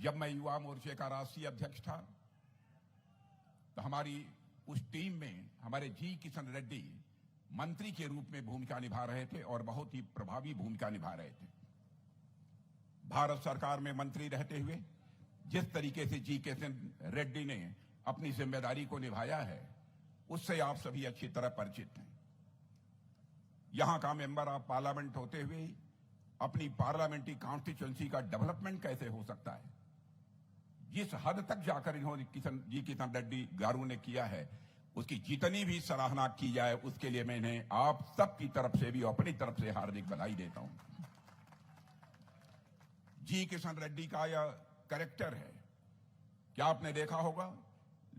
जब मैं युवा मोर्चे का राष्ट्रीय अध्यक्ष था तो हमारी उस टीम में हमारे जी किशन रेड्डी मंत्री के रूप में भूमिका निभा रहे थे और बहुत ही प्रभावी भूमिका निभा रहे थे। भारत सरकार में मंत्री रहते हुए जिस तरीके से जी किशन रेड्डी ने अपनी जिम्मेदारी को निभाया है उससे आप सभी अच्छी तरह परिचित हैं। यहां का मेंबर ऑफ पार्लियामेंट होते हुए अपनी पार्लियामेंट्री कॉन्स्टिट्यूएंसी का डेवलपमेंट कैसे हो सकता है, जिस हद तक जाकर इन्होंने जी किशन रेड्डी गारू ने किया है उसकी जितनी भी सराहना की जाए उसके लिए मैं इन्हें आप सबकी तरफ से भी अपनी तरफ से हार्दिक बधाई देता हूं। जी किशन रेड्डी का यह कैरेक्टर है कि आपने देखा होगा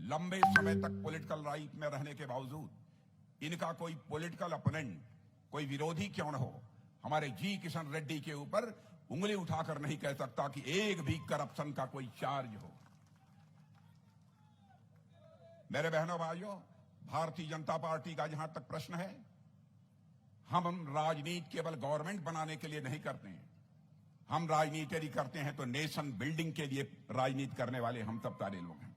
लंबे समय तक पॉलिटिकल लाइफ में रहने के बावजूद इनका कोई पॉलिटिकल अपोनेंट, कोई विरोधी क्यों न हो, हमारे जी किशन रेड्डी के ऊपर उंगली उठाकर नहीं कह सकता कि एक भी करप्शन का कोई चार्ज हो। मेरे बहनों भाइयों, भारतीय जनता पार्टी का जहां तक प्रश्न है, हम राजनीति केवल गवर्नमेंट बनाने के लिए नहीं करते हैं। हम राजनीति यदि करते हैं तो नेशन बिल्डिंग के लिए राजनीति करने वाले हम सब सारे लोग हैं।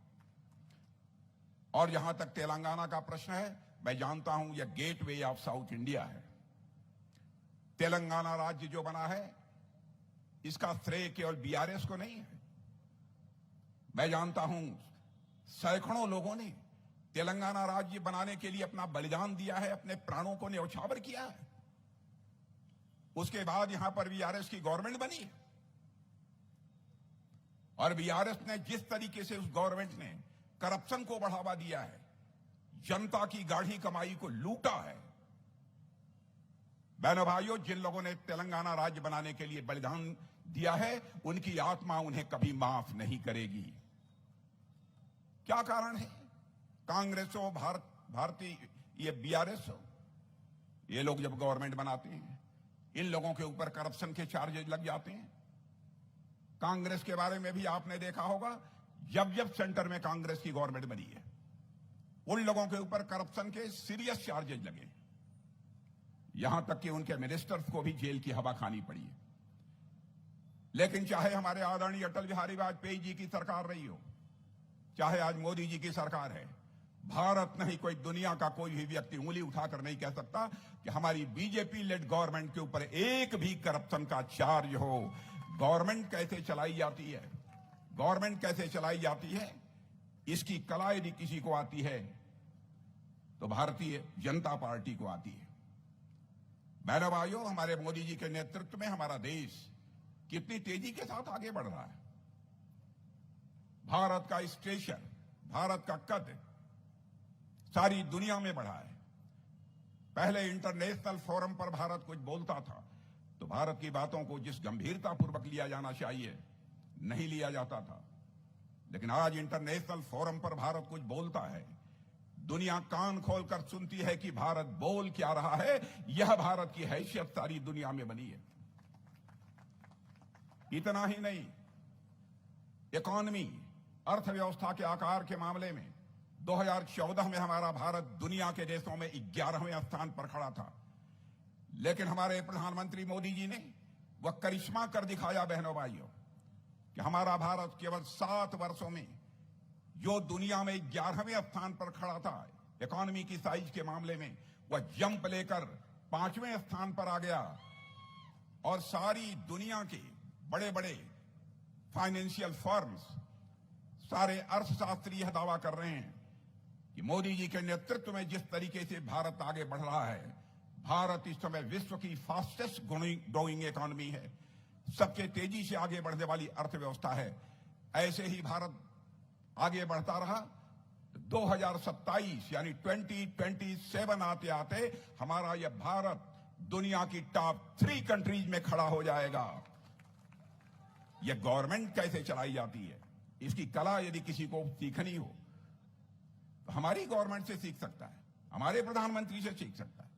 और जहां तक तेलंगाना का प्रश्न है, मैं जानता हूं यह गेटवे ऑफ साउथ इंडिया है। तेलंगाना राज्य जो बना है इसका श्रेय केवल बीआरएस को नहीं है। मैं जानता हूं सैकड़ों लोगों ने तेलंगाना राज्य बनाने के लिए अपना बलिदान दिया है, अपने प्राणों को न्यौछावर किया है। उसके बाद यहां पर बीआरएस की गवर्नमेंट बनी है और बीआरएस ने जिस तरीके से उस गवर्नमेंट ने करप्शन को बढ़ावा दिया है, जनता की गाढ़ी कमाई को लूटा है। बहनों भाइयों, जिन लोगों ने तेलंगाना राज्य बनाने के लिए बलिदान दिया है उनकी आत्मा उन्हें कभी माफ नहीं करेगी। क्या कारण है? कांग्रेस हो, भारतीय ये बीआरएस हो, ये लोग जब गवर्नमेंट बनाते हैं इन लोगों के ऊपर करप्शन के चार्जेस लग जाते हैं। कांग्रेस के बारे में भी आपने देखा होगा, जब जब सेंटर में कांग्रेस की गवर्नमेंट बनी है उन लोगों के ऊपर करप्शन के सीरियस चार्जेस लगे, यहां तक कि उनके मिनिस्टर्स को भी जेल की हवा खानी पड़ी है। लेकिन चाहे हमारे आदरणीय अटल बिहारी वाजपेयी जी की सरकार रही हो, चाहे आज मोदी जी की सरकार है, भारत नहीं कोई दुनिया का कोई भी व्यक्ति उंगली उठाकर नहीं कह सकता कि हमारी बीजेपी लेड गवर्नमेंट के ऊपर एक भी करप्शन का चार्ज हो। गवर्नमेंट कैसे चलाई जाती है, गवर्नमेंट कैसे चलाई जाती है, इसकी कला यदि किसी को आती है तो भारतीय जनता पार्टी को आती है। बहनों भाइयों, हमारे मोदी जी के नेतृत्व में हमारा देश कितनी तेजी के साथ आगे बढ़ रहा है। भारत का स्टेशन, भारत का कद सारी दुनिया में बढ़ा है। पहले इंटरनेशनल फोरम पर भारत कुछ बोलता था तो भारत की बातों को जिस गंभीरता पूर्वक लिया जाना चाहिए नहीं लिया जाता था, लेकिन आज इंटरनेशनल फोरम पर भारत कुछ बोलता है, दुनिया कान खोलकर सुनती है कि भारत बोल क्या रहा है। यह भारत की हैसियत सारी दुनिया में बनी है। इतना ही नहीं, इकोनॉमी, अर्थव्यवस्था के आकार के मामले में 2014 में हमारा भारत दुनिया के देशों में 11वें स्थान पर खड़ा था, लेकिन हमारे प्रधानमंत्री मोदी जी ने वह करिश्मा कर दिखाया बहनों भाइयों कि हमारा भारत केवल 7 वर्षों में जो दुनिया में 11वें स्थान पर खड़ा था इकोनॉमी की साइज के मामले में, वह जंप लेकर 5वें स्थान पर आ गया। और सारी दुनिया के बड़े बड़े फाइनेंशियल फर्म्स, सारे अर्थशास्त्री यह दावा कर रहे हैं कि मोदी जी के नेतृत्व में जिस तरीके से भारत आगे बढ़ रहा है, भारत इस समय विश्व की फास्टेस्ट ग्रोइंग इकोनॉमी है, सबसे तेजी से आगे बढ़ने वाली अर्थव्यवस्था है। ऐसे ही भारत आगे बढ़ता रहा, 2027 यानी 2027 आते आते हमारा यह भारत दुनिया की टॉप 3 कंट्रीज में खड़ा हो जाएगा। यह गवर्नमेंट कैसे चलाई जाती है, इसकी कला यदि किसी को सीखनी हो तो हमारी गवर्नमेंट से सीख सकता है, हमारे प्रधानमंत्री से सीख सकता है।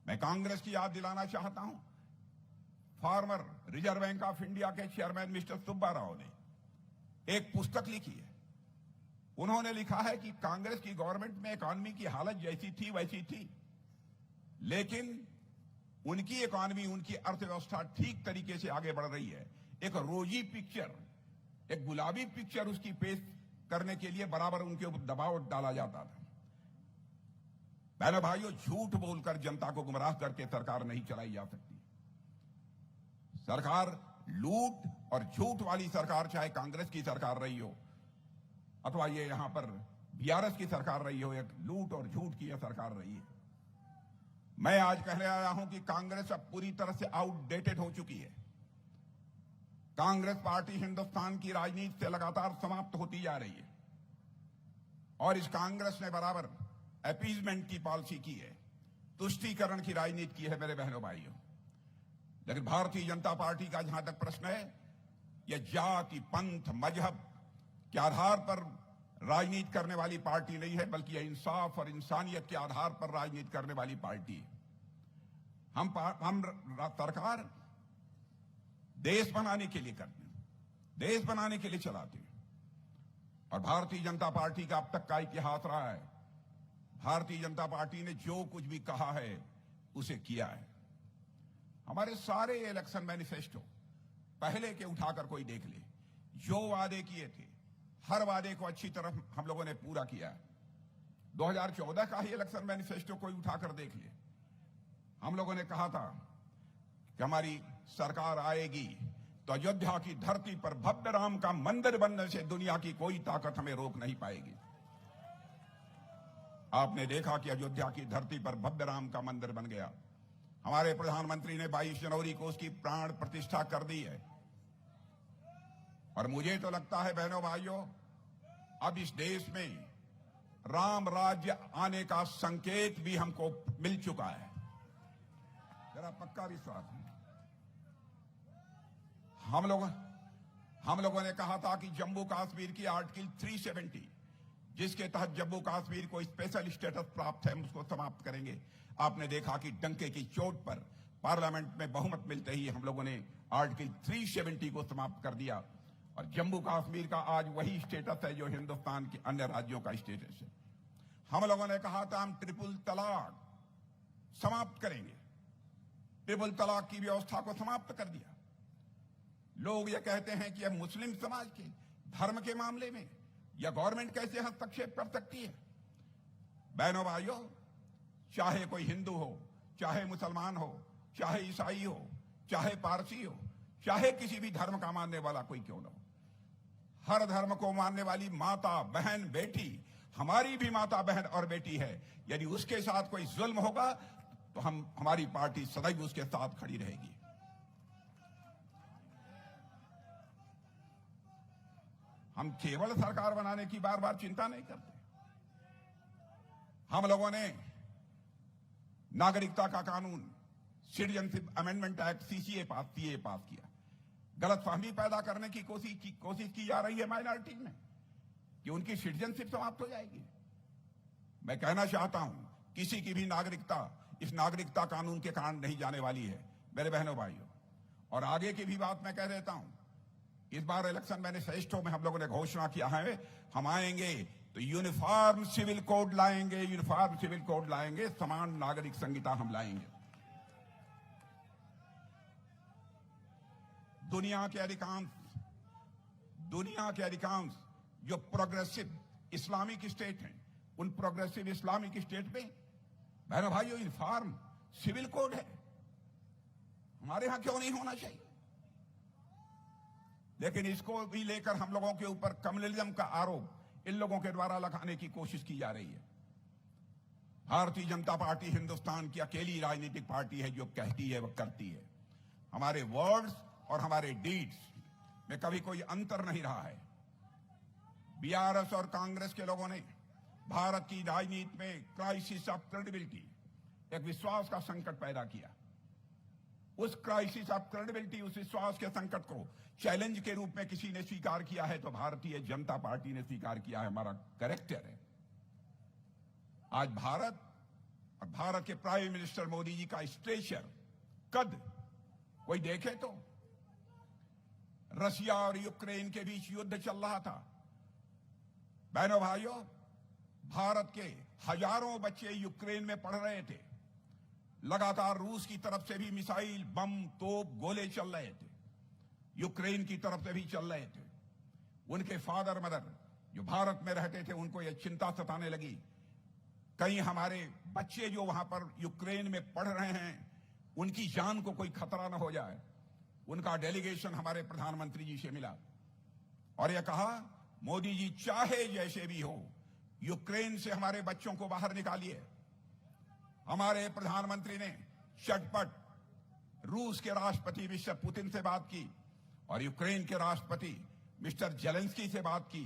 मैं कांग्रेस की याद दिलाना चाहता हूं, farmer reserve bank of India के चेयरमैन मिस्टर सुब्बा राव ने एक पुस्तक लिखी है। उन्होंने लिखा है कि कांग्रेस की गवर्नमेंट में इकॉनमी की हालत जैसी थी वैसी थी, लेकिन उनकी इकॉनमी, उनकी अर्थव्यवस्था ठीक तरीके से आगे बढ़ रही है। एक रोजी पिक्चर एक गुलाबी पिक्चर उसकी पेश करने के लिए बराबर उनके ऊपर दबाव डाला जाता था। बहनों भाइयों, झूठ बोलकर जनता को गुमराह करके सरकार नहीं चलाई जा सकती। सरकार लूट और झूठ वाली सरकार, चाहे कांग्रेस की सरकार रही हो अथवा ये यहां पर बीआरएस की सरकार रही हो, एक लूट और झूठ की यह सरकार रही है। मैं आज कहने आया हूं कि कांग्रेस अब पूरी तरह से आउटडेटेड हो चुकी है। कांग्रेस पार्टी हिंदुस्तान की राजनीति से लगातार समाप्त होती जा रही है और इस कांग्रेस ने बराबर अपीजमेंट की पॉलिसी की है, तुष्टीकरण की राजनीति की है मेरे बहनों भाइयों। लेकिन भारतीय जनता पार्टी का जहां तक प्रश्न है, यह जाति, पंथ, मजहब के आधार पर राजनीति करने वाली पार्टी नहीं है, बल्कि यह इंसाफ और इंसानियत के आधार पर राजनीति करने वाली पार्टी है। हम सरकार देश बनाने के लिए करते हैं, देश बनाने के लिए चलाते हैं। और भारतीय जनता पार्टी का अब तक का इतिहास रहा है, भारतीय जनता पार्टी ने जो कुछ भी कहा है उसे किया है। हमारे सारे इलेक्शन मैनिफेस्टो पहले के उठाकर कोई देख ले, जो वादे किए थे हर वादे को अच्छी तरह हम लोगों ने पूरा किया है। 2014 का ही इलेक्शन मैनिफेस्टो कोई उठाकर देख ले, हम लोगों ने कहा था कि हमारी सरकार आएगी तो अयोध्या की धरती पर भव्य राम का मंदिर बनने से दुनिया की कोई ताकत हमें रोक नहीं पाएगी। आपने देखा कि अयोध्या की धरती पर भव्य राम का मंदिर बन गया। हमारे प्रधानमंत्री ने 22 जनवरी को उसकी प्राण प्रतिष्ठा कर दी है। और मुझे तो लगता है बहनों भाइयों, अब इस देश में राम राज्य आने का संकेत भी हमको मिल चुका है, मेरा पक्का विश्वास है। हम लोगों ने कहा था कि जम्मू कश्मीर की आर्टिकल 370, जिसके तहत जम्मू कश्मीर को स्पेशल स्टेटस प्राप्त है, हम उसको समाप्त करेंगे। आपने देखा कि डंके की चोट पर पार्लियामेंट में बहुमत मिलते ही हम लोगों ने आर्टिकल 370 को समाप्त कर दिया और जम्मू कश्मीर का आज वही स्टेटस है जो हिंदुस्तान के अन्य राज्यों का स्टेटस है। हम लोगों ने कहा था हम ट्रिपल तलाक समाप्त करेंगे, ट्रिपल तलाक की व्यवस्था को समाप्त कर दिया। लोग ये कहते हैं कि अब मुस्लिम समाज के धर्म के मामले में या गवर्नमेंट कैसे हस्तक्षेप कर सकती है। बहनों भाइयों, चाहे कोई हिंदू हो, चाहे मुसलमान हो, चाहे ईसाई हो, चाहे पारसी हो, चाहे किसी भी धर्म का मानने वाला कोई क्यों न हो, हर धर्म को मानने वाली माता, बहन, बेटी हमारी भी माता, बहन और बेटी है। यदि उसके साथ कोई जुल्म होगा तो हमारी पार्टी सदैव उसके साथ खड़ी रहेगी। हम केवल सरकार बनाने की बार बार चिंता नहीं करते। हम लोगों ने नागरिकता का कानून, सिटीजनशिप अमेंडमेंट एक्ट, सीसीए पास किया। गलतफहमी पैदा करने की कोशिश की जा रही है माइनॉरिटी में कि उनकी सिटीजनशिप समाप्त हो जाएगी। मैं कहना चाहता हूं, किसी की भी नागरिकता इस नागरिकता कानून के कारण नहीं जाने वाली है मेरे बहनों भाइयों। और आगे की भी बात मैं कह देता हूं, इस बार इलेक्शन मैनिफेस्टो में हम लोगों ने घोषणा किया है, हम आएंगे तो यूनिफॉर्म सिविल कोड लाएंगे, यूनिफॉर्म सिविल कोड लाएंगे, समान नागरिक संहिता हम लाएंगे। दुनिया के अधिकांश जो प्रोग्रेसिव इस्लामिक स्टेट हैं, उन प्रोग्रेसिव इस्लामिक स्टेट में बहनों भाइयों यूनिफॉर्म सिविल कोड है। हमारे यहां क्यों नहीं होना चाहिए? लेकिन इसको भी लेकर हम लोगों के ऊपर कम्युनलिज्म का आरोप इन लोगों के द्वारा लगाने की कोशिश की जा रही है। भारतीय जनता पार्टी हिंदुस्तान की अकेली राजनीतिक पार्टी है जो कहती है वह करती है। हमारे वर्ड्स और हमारे डीड्स में कभी कोई अंतर नहीं रहा है। बीआरएस और कांग्रेस के लोगों ने भारत की राजनीति में क्राइसिस ऑफ क्रेडिबिलिटी, एक विश्वास का संकट पैदा किया। उस क्राइसिस ऑफ क्रेडिबिलिटी, उस विश्वास के संकट को चैलेंज के रूप में किसी ने स्वीकार किया है तो भारतीय जनता पार्टी ने स्वीकार किया है। हमारा कैरेक्टर है। आज भारत और भारत के प्राइम मिनिस्टर मोदी जी का स्टेचर, कद कोई देखे तो रशिया और यूक्रेन के बीच युद्ध चल रहा था। बहनों भाइयों, भारत के हजारों बच्चे यूक्रेन में पढ़ रहे थे। लगातार रूस की तरफ से भी मिसाइल, बम, तोप, गोले चल रहे थे, यूक्रेन की तरफ से भी चल रहे थे। उनके फादर मदर जो भारत में रहते थे, उनको यह चिंता सताने लगी, कहीं हमारे बच्चे जो वहां पर यूक्रेन में पढ़ रहे हैं उनकी जान को कोई खतरा न हो जाए। उनका डेलीगेशन हमारे प्रधानमंत्री जी से मिला और यह कहा, मोदी जी चाहे जैसे भी हो यूक्रेन से हमारे बच्चों को बाहर निकालिए। हमारे प्रधानमंत्री ने झटपट रूस के राष्ट्रपति मिस्टर पुतिन से बात की और यूक्रेन के राष्ट्रपति मिस्टर जेलेंस्की से बात की।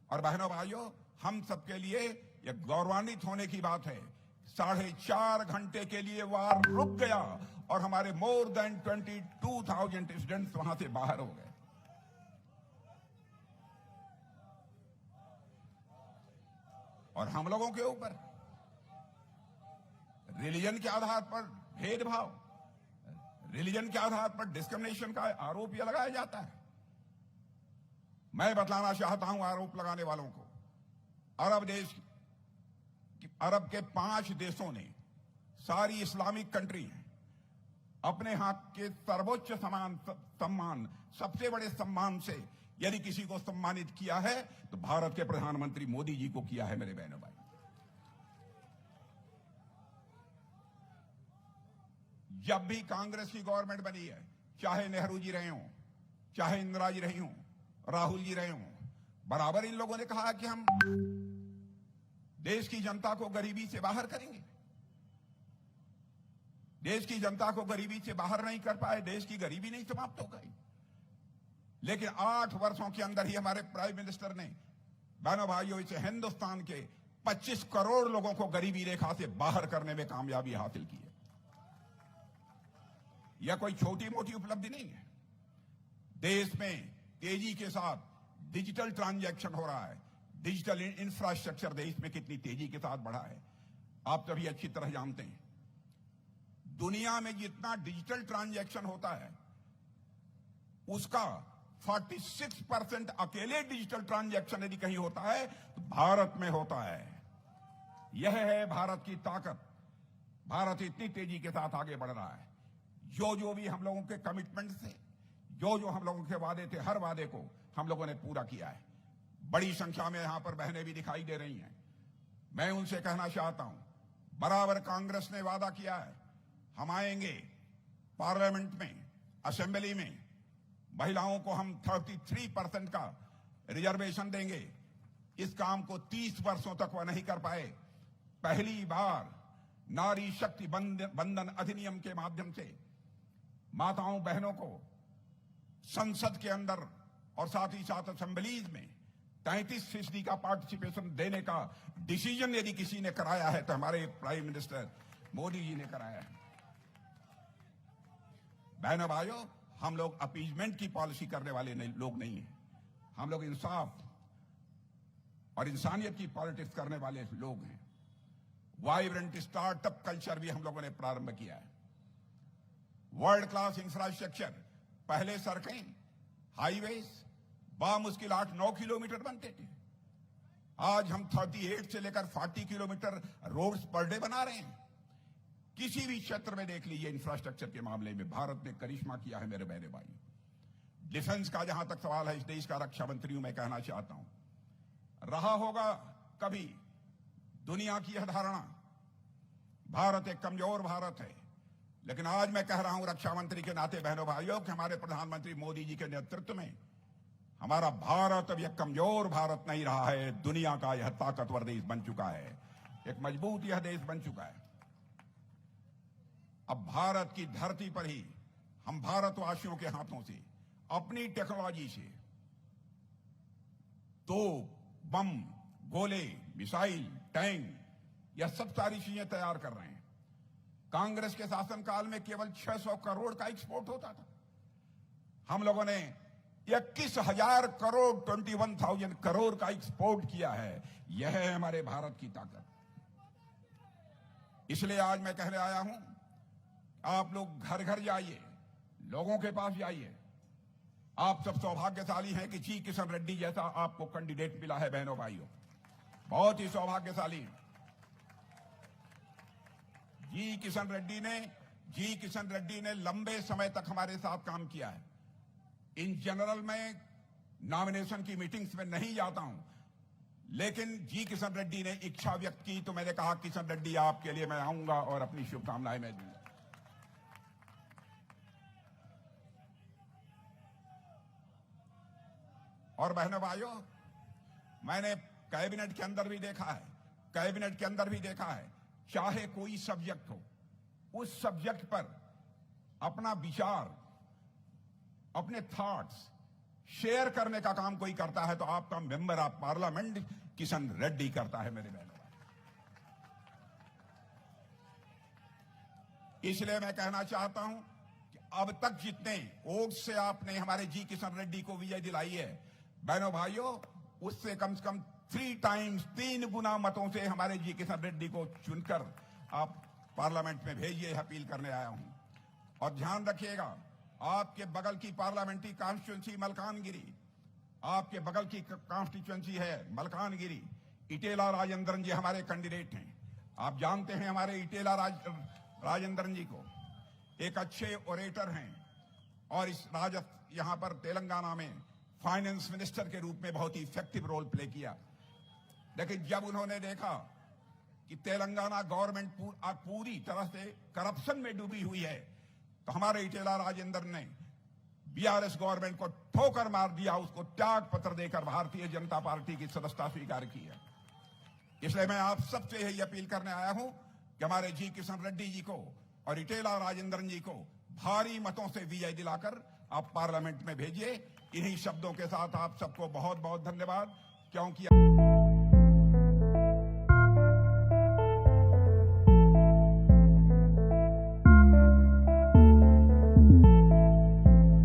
और बहनों भाइयों, हम सबके लिए यह गौरवान्वित होने की बात है, 4.5 घंटे के लिए वार रुक गया और हमारे मोर देन 22,000 स्टूडेंट्स वहां से बाहर हो गए। और हम लोगों के ऊपर रिलीजन के आधार पर भेदभाव, रिलीजन के आधार पर डिस्क्रिमिनेशन का आरोप यह लगाया जाता है। मैं बतलाना चाहता हूं आरोप लगाने वालों को, अरब के 5 देशों ने, सारी इस्लामिक कंट्री हैं, अपने यहां के सर्वोच्च सम्मान, सबसे बड़े सम्मान से यदि किसी को सम्मानित किया है तो भारत के प्रधानमंत्री मोदी जी को किया है। मेरे बहनों भाई, जब भी कांग्रेस की गवर्नमेंट बनी है, चाहे नेहरू जी रहे हों, चाहे इंदिरा जी रही हों, राहुल जी रहे हों, बराबर इन लोगों ने कहा कि हम देश की जनता को गरीबी से बाहर करेंगे। देश की जनता को गरीबी से बाहर नहीं कर पाए, देश की गरीबी नहीं समाप्त हो गई। लेकिन 8 वर्षों के अंदर ही हमारे प्राइम मिनिस्टर ने, बहनों भाइयों, इसे हिंदुस्तान के 25 करोड़ लोगों को गरीबी रेखा से बाहर करने में कामयाबी हासिल की है। यह कोई छोटी मोटी उपलब्धि नहीं है। देश में तेजी के साथ डिजिटल ट्रांजैक्शन हो रहा है, डिजिटल इंफ्रास्ट्रक्चर देश में कितनी तेजी के साथ बढ़ा है आप सभी अच्छी तरह जानते हैं। दुनिया में जितना डिजिटल ट्रांजैक्शन होता है उसका 46% अकेले डिजिटल ट्रांजैक्शन यदि कहीं होता है तो भारत में होता है। यह है भारत की ताकत। भारत इतनी तेजी के साथ आगे बढ़ रहा है। जो भी हम लोगों के कमिटमेंट थे, जो हम लोगों के वादे थे, हर वादे को हम लोगों ने पूरा किया है। बड़ी संख्या में यहां पर बहनें भी दिखाई दे रही हैं। मैं उनसे कहना चाहता हूं, बराबर कांग्रेस ने वादा किया है, हम आएंगे पार्लियामेंट में, असेंबली में, महिलाओं को हम 33% का रिजर्वेशन देंगे। इस काम को 30 वर्षों तक वह नहीं कर पाए। पहली बार नारी शक्ति बंधन अधिनियम के माध्यम से माताओं बहनों को संसद के अंदर और साथ ही साथ असेंबलीज में 33% का पार्टिसिपेशन देने का डिसीजन यदि किसी ने कराया है तो हमारे प्राइम मिनिस्टर मोदी जी ने कराया है। बहनों भाइयों, हम लोग अपीजमेंट की पॉलिसी करने वाले लोग नहीं हैं। हम लोग इंसाफ और इंसानियत की पॉलिटिक्स करने वाले लोग हैं। वाइब्रेंट स्टार्टअप कल्चर भी हम लोगों ने प्रारंभ किया है। वर्ल्ड क्लास इंफ्रास्ट्रक्चर, पहले सड़कें, हाईवेज बामुश्किल 8-9 किलोमीटर बनते थे। आज हम 38 से लेकर 40 किलोमीटर रोड्स पर डे बना रहे हैं। किसी भी क्षेत्र में देख लीजिए, इंफ्रास्ट्रक्चर के मामले में भारत ने करिश्मा किया है। मेरे बहने भाई, डिफेंस का जहां तक सवाल है, इस देश का रक्षा मंत्री हूं, मैं कहना चाहता हूं, रहा होगा कभी दुनिया की यह धारणा भारत एक कमजोर भारत है, लेकिन आज मैं कह रहा हूं रक्षा मंत्री के नाते बहनों भाइयों कि हमारे प्रधानमंत्री मोदी जी के नेतृत्व में हमारा भारत अब यह कमजोर भारत नहीं रहा है। दुनिया का यह ताकतवर देश बन चुका है, एक मजबूत यह देश बन चुका है। अब भारत की धरती पर ही हम भारतवासियों के हाथों से अपनी टेक्नोलॉजी से तोप, बम, गोले, मिसाइल, टैंक, यह सब सारी चीजें तैयार कर रहे हैं। कांग्रेस के शासनकाल में केवल 600 करोड़ का एक्सपोर्ट होता था। हम लोगों ने 21,000 करोड़ 21,000 करोड़ का एक्सपोर्ट किया है। यह है हमारे भारत की ताकत। इसलिए आज मैं कहने आया हूं, आप लोग घर घर जाइए, लोगों के पास जाइए। आप सब सौभाग्यशाली हैं कि जी किशन रेड्डी जैसा आपको कैंडिडेट मिला है। बहनों भाइयों, बहुत ही सौभाग्यशाली हैं। जी किशन रेड्डी ने लंबे समय तक हमारे साथ काम किया है। इन जनरल में नॉमिनेशन की मीटिंग्स में नहीं जाता हूं, लेकिन जी किशन रेड्डी ने इच्छा व्यक्त की तो मैंने कहा किशन रेड्डी आपके लिए मैं आऊंगा और अपनी शुभकामनाएं मैं दूंगा। और बहनों भाइयों, मैंने कैबिनेट के अंदर भी देखा है, चाहे कोई सब्जेक्ट हो, उस सब्जेक्ट पर अपना विचार, अपने थॉट्स शेयर करने का काम कोई करता है तो आपका member of parliament Kishan Reddy करता है मेरे बहनों। इसलिए मैं कहना चाहता हूं कि अब तक जितने वोट से आपने हमारे जी किशन रेड्डी को विजय दिलाई है, बहनों भाइयों, उससे कम से कम 3 गुना मतों से हमारे जी किशन रेड्डी को चुनकर आप पार्लियामेंट में भेजिए, अपील करने आया हूं। और ध्यान रखिएगा, आपके बगल की पार्लियामेंट्री कॉन्स्टिट्यूंसी मलकानगिरी, आपके बगल की कॉन्स्टिट्यूंसी है मलकानगिरी। इटेला राजेंद्रन जी हमारे कैंडिडेट हैं। आप जानते हैं हमारे इटेला राजेंद्रन जी को, एक अच्छे ओरेटर हैं और इस यहां पर तेलंगाना में फाइनेंस मिनिस्टर के रूप में बहुत ही इफेक्टिव रोल प्ले किया। लेकिन जब उन्होंने देखा कि तेलंगाना गवर्नमेंट पूरी तरह से करप्शन में डूबी हुई है, तो हमारे इटेला राजेंद्र ने बीआरएस गवर्नमेंट को ठोकर मार दिया, उसको त्याग पत्र देकर भारतीय जनता पार्टी की सदस्यता स्वीकार की है। इसलिए मैं आप सबसे यही अपील करने आया हूं कि हमारे जी किशन रेड्डी जी को और इटेला राजेंद्रन जी को भारी मतों से विजय दिलाकर आप पार्लियामेंट में भेजिए। इन्हीं शब्दों के साथ आप सबको बहुत बहुत धन्यवाद, क्योंकि